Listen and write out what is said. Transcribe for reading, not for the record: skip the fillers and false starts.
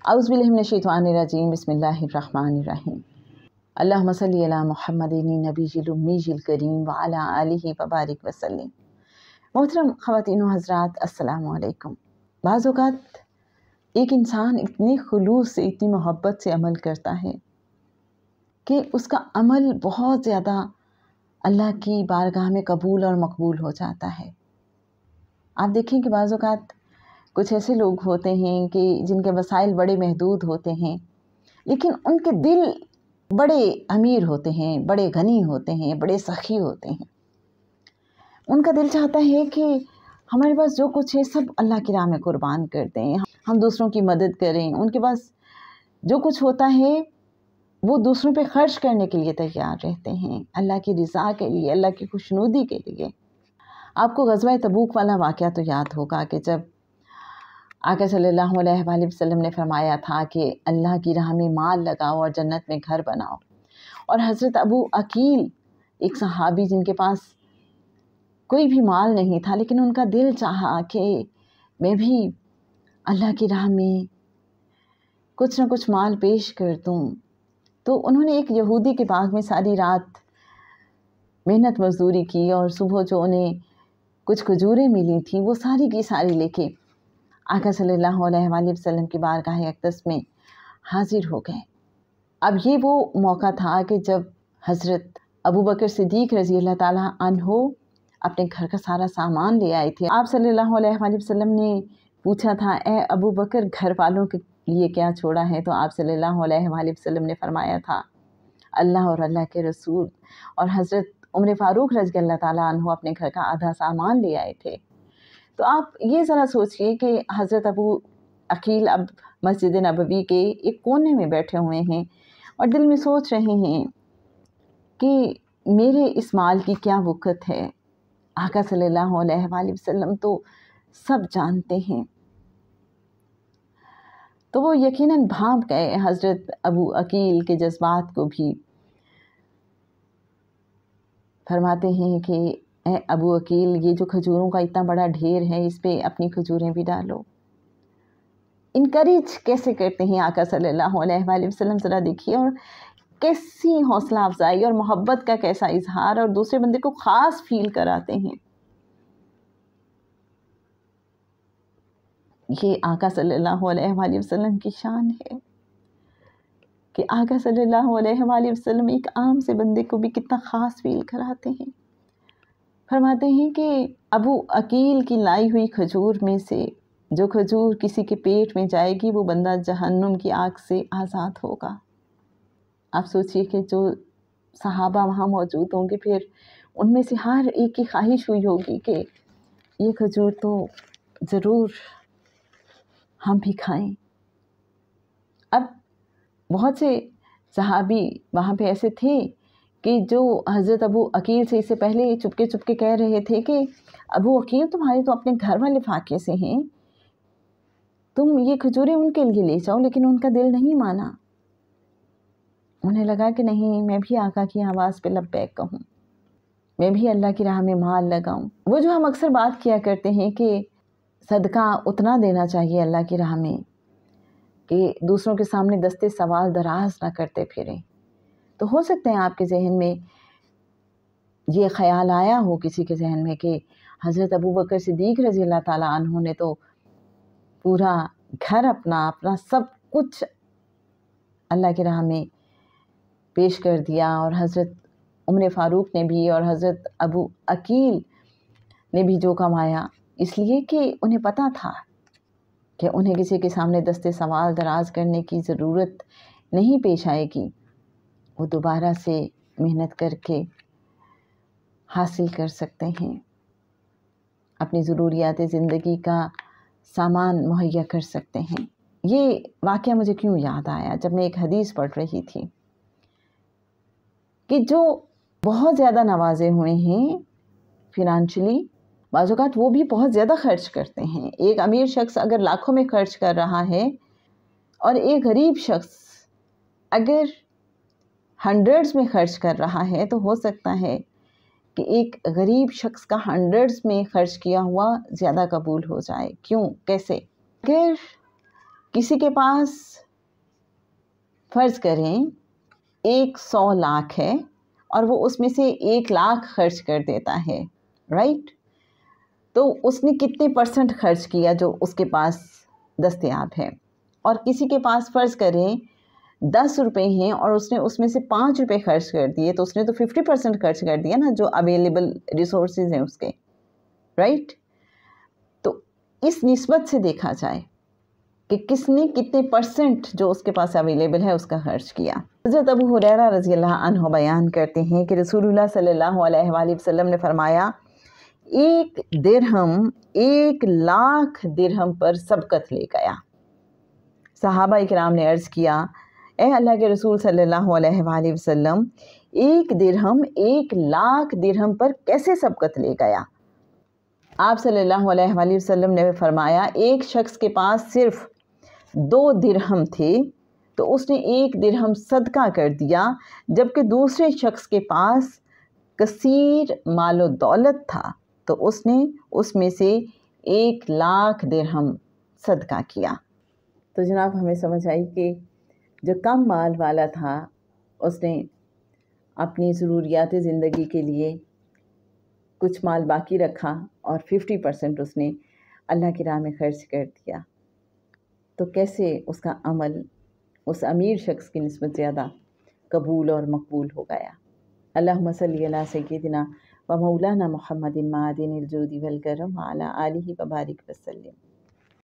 औज़ु बिल्लाहि मिनश्शैतानिर्रजीम बिस्मिल्लाहिर्रहमानिर्रहीम। अल्लाहुम्मा सल्लि अला मुहम्मदिन नबिय्यिल उम्मिय्यिल करीम व अला आलिहि व बारिक वसल्लिम। मोहतरम ख़वातीन व हज़रात, अस्सलामु अलैकुम। बाज़ औक़ात एक इंसान इतने खुलूस से, इतनी मोहब्बत से अमल करता है कि उसका अमल बहुत ज़्यादा अल्लाह की बारगाह में कबूल और मकबूल हो जाता है। आप देखें कि बाज़ औक़ात कुछ ऐसे लोग होते हैं कि जिनके वसाइल बड़े महदूद होते हैं, लेकिन उनके दिल बड़े अमीर होते हैं, बड़े गनी होते हैं, बड़े सखी होते हैं। उनका दिल चाहता है कि हमारे पास जो कुछ है सब अल्लाह की राह में कुर्बान कर दें, हम दूसरों की मदद करें। उनके पास जो कुछ होता है वो दूसरों पे खर्च करने के लिए तैयार रहते हैं, अल्लाह की रज़ा के लिए, अल्लाह की खुशनुदी के लिए। आपको ग़ज़वा तबूक वाला वाक़या तो याद होगा कि जब आका सल्लल्लाहु अलैहि वसल्लम ने फरमाया था कि अल्लाह की राह में माल लगाओ और जन्नत में घर बनाओ। और हज़रत अबू अकील, एक सहाबी जिनके पास कोई भी माल नहीं था, लेकिन उनका दिल चाहा कि मैं भी अल्लाह की राह में कुछ न कुछ माल पेश कर दूँ, तो उन्होंने एक यहूदी के बाग में सारी रात मेहनत मजदूरी की और सुबह जो उन्हें कुछ खजूरें मिली थी वो सारी की सारी लेके आका सल्लल्लाहु अलैहि वसल्लम की बारगाह अक़दस में हाजिर हो गए। अब ये वो मौका था कि जब हज़रत अबू बकर सिद्दीक़ रज़ी अल्लाह ताला अन्हो अपने घर का सारा सामान ले आए थे। आप सल्लल्लाहु अलैहि वसल्लम ने पूछा था, ए अबू बकर, घर वालों के लिए क्या छोड़ा है? तो आप सल्लल्लाहु अलैहि वसल्लम ने फरमाया था, अल्लाह और अल्लाह के रसूल। और हज़रत उमर फ़ारूक रज़ी अल्लाह ताला अन्हो अपने घर का आधा सामान ले आए थे। तो आप ये ज़रा सोचिए कि हज़रत अबू अकील अब मस्जिद नबवी के एक कोने में बैठे हुए हैं और दिल में सोच रहे हैं कि मेरे इस माल की क्या वक़्त है। आका सल्लल्लाहु अलैहि वसल्लम तो सब जानते हैं। तो वो यकीनन भांप गए हज़रत अबू अकील के जज्बात को भी। फरमाते हैं कि ए अबू अकील, ये जो खजूरों का इतना बड़ा ढेर है, इस पे अपनी खजूरें भी डालो। इनकरेज कैसे करते हैं आका सल्लल्लाहु अलैहि वसल्लम, ज़रा देखिए। और कैसी हौसला अफजाई और मोहब्बत का कैसा इजहार, और दूसरे बंदे को ख़ास फील कराते हैं। ये आका सल्लल्लाहु अलैहि वसल्लम की शान है कि आका सल्लल्लाहु अलैहि वसल्लम एक आम से बंदे को भी कितना ख़ास फील कराते हैं। फरमाते हैं कि अबू अकील की लाई हुई खजूर में से जो खजूर किसी के पेट में जाएगी वो बंदा जहन्नुम की आग से आज़ाद होगा। आप सोचिए कि जो सहाबा वहाँ मौजूद होंगे, फिर उनमें से हर एक की ख्वाहिश हुई होगी कि ये खजूर तो ज़रूर हम भी खाएं। अब बहुत से सहाबी वहाँ पे ऐसे थे कि जो हज़रत अबू अकील से इससे पहले चुपके चुपके कह रहे थे कि अबू अकील, तुम्हारे तो अपने घर वाले फाके से हैं, तुम ये खजूरें उनके लिए ले जाओ। लेकिन उनका दिल नहीं माना। उन्हें लगा कि नहीं, मैं भी आका की आवाज़ पे लब्बैक कहूँ, मैं भी अल्लाह की राह में माल लगाऊँ। वो जो हम अक्सर बात किया करते हैं कि सदका उतना देना चाहिए अल्लाह की राह में कि दूसरों के सामने दस्ते सवाल दराज ना करते फिरें। तो हो सकता है आपके जहन में ये ख्याल आया हो किसी के जहन में कि हज़रत अबू बकर सिद्दीक़ रज़ी अल्लाह ताला अन्हु ने तो पूरा घर अपना सब कुछ अल्लाह की राह में पेश कर दिया, और हज़रत उमर फ़ारूक ने भी और हज़रत अबू अकील ने भी जो कमाया, इसलिए कि उन्हें पता था कि उन्हें किसी के सामने दस्ते सवाल दराज करने की ज़रूरत नहीं पेश आएगी। वो दोबारा से मेहनत करके हासिल कर सकते हैं, अपनी ज़रूरियात ज़िंदगी का सामान मुहैया कर सकते हैं। ये वाक़या मुझे क्यों याद आया जब मैं एक हदीस पढ़ रही थी कि जो बहुत ज़्यादा नवाजे हुए हैं फिनंशियली, बाज़ औक़ात वो भी बहुत ज़्यादा खर्च करते हैं। एक अमीर शख्स अगर लाखों में खर्च कर रहा है और एक गरीब शख्स अगर हंड्रेड्स में खर्च कर रहा है, तो हो सकता है कि एक गरीब शख्स का हंड्रेड्स में खर्च किया हुआ ज़्यादा कबूल हो जाए। क्यों? कैसे? अगर کسی کے پاس فرض کریں 100 لاکھ ہے اور وہ اس میں سے 1 لاکھ خرچ کر دیتا ہے، رائٹ؟ تو اس نے کتنے % خرچ کیا جو اس کے پاس دستیاب ہے؟ اور کسی کے پاس فرض کریں 10 روپے ہیں اور اس نے اس میں سے 5 روپے خرچ کر دیے، تو اس نے تو 50% خرچ کر دیا نا جو اویلیبل ریسورسز ہیں اس کے، رائٹ؟ تو اس نسبت سے دیکھا جائے کہ کس نے کتنے % جو اس کے پاس اویلیبل ہے اس کا خرچ کیا۔ حضرت ابو ہریرہ رضی اللہ عنہ بیان کرتے ہیں کہ رسول اللہ صلی اللہ علیہ وآلہ وسلم نے فرمایا 1 درہم 1 لاکھ درہم پر سبقت لے گیا۔ صحابہ اکرام نے عرض کیا، اے اللہ کے رسول صلی اللہ علیہ وآلہ وسلم، 1 درہم 1 لاکھ درہم پر کیسے سبقت لے گیا؟ آپ صلی اللہ علیہ وآلہ وسلم نے فرمایا ایک شخص کے پاس صرف 2 درہم تھے تو اس نے 1 درہم صدقہ کر دیا، جبکہ دوسرے شخص کے پاس کثیر مال و دولت تھا تو اس نے اس میں سے 1 لاکھ درہم صدقہ کیا۔ تو جناب ہمیں سمجھ آئی کہ جو کم مال والا تھا اس نے اپنی ضروریات زندگی کے لیے کچھ مال باقی رکھا اور 50% اس نے اللہ کی راہ میں خرچ کر دیا، تو کیسے اس کا عمل اس امیر شخص کی نسبت زیادہ قبول اور مقبول ہو گیا۔ اللہم صلی علی سیدنا و مولانا محمد معدن الجود والکرم وعلی آلہ وبارک وسلم۔